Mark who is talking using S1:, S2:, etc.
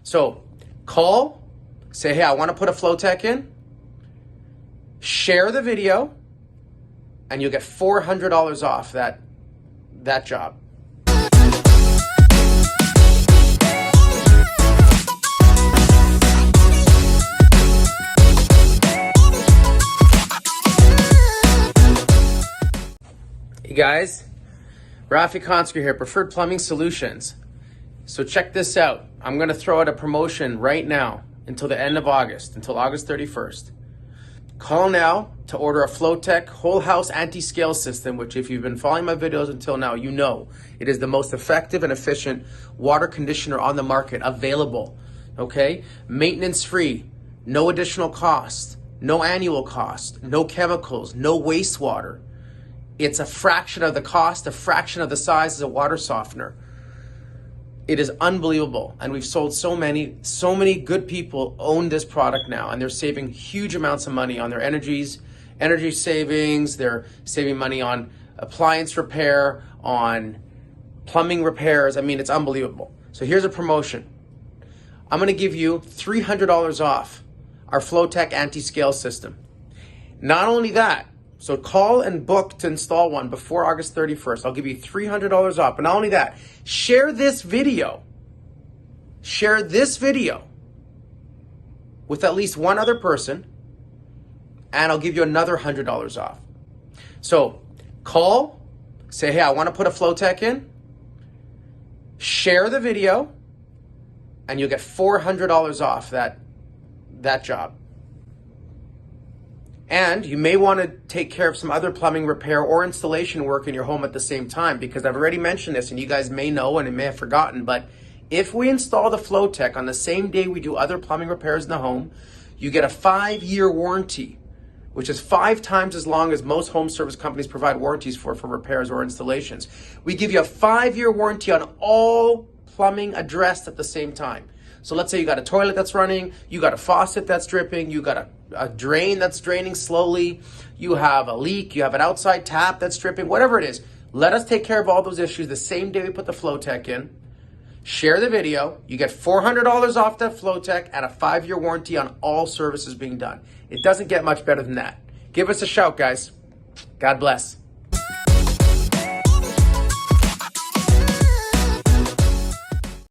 S1: So call, say, hey, I want to put a FlowTech in, share the video, and you'll get $400 off that job. Hey guys, Rafi Konsker here, Preferred Plumbing Solutions. So check this out. I'm going to throw out a promotion right now until the end of August, until August 31st. Call now to order a FlowTech whole house anti-scale system, which if you've been following my videos until now, you know it is the most effective and efficient water conditioner on the market available. Okay? Maintenance free, no additional cost, no annual cost, no chemicals, no wastewater. It's a fraction of the cost, a fraction of the size as a water softener. It is unbelievable. And we've sold so many good people own this product now, and they're saving huge amounts of money on their energy savings. They're saving money on appliance repair, on plumbing repairs. I mean, it's unbelievable. So here's a promotion. I'm gonna give you $300 off our FlowTech anti-scale system. Not only that, so call and book to install one before August 31st. I'll give you $300 off. But not only that, share this video. Share this video with at least one other person, and I'll give you another $100 off. So call, say, hey, I want to put a FlowTech in, share the video, and you'll get $400 off that job. And you may want to take care of some other plumbing repair or installation work in your home at the same time, because I've already mentioned this and you guys may know and you may have forgotten, but if we install the FlowTech on the same day we do other plumbing repairs in the home, you get a 5-year warranty, which is 5 times as long as most home service companies provide warranties for repairs or installations. We give you a 5-year warranty on all plumbing addressed at the same time. So let's say you got a toilet that's running, you got a faucet that's dripping, you got a drain that's draining slowly, you have a leak, you have an outside tap that's dripping, whatever it is. Let us take care of all those issues the same day we put the FlowTech in. Share the video. You get $400 off that FlowTech and a 5-year warranty on all services being done. It doesn't get much better than that. Give us a shout, guys. God bless.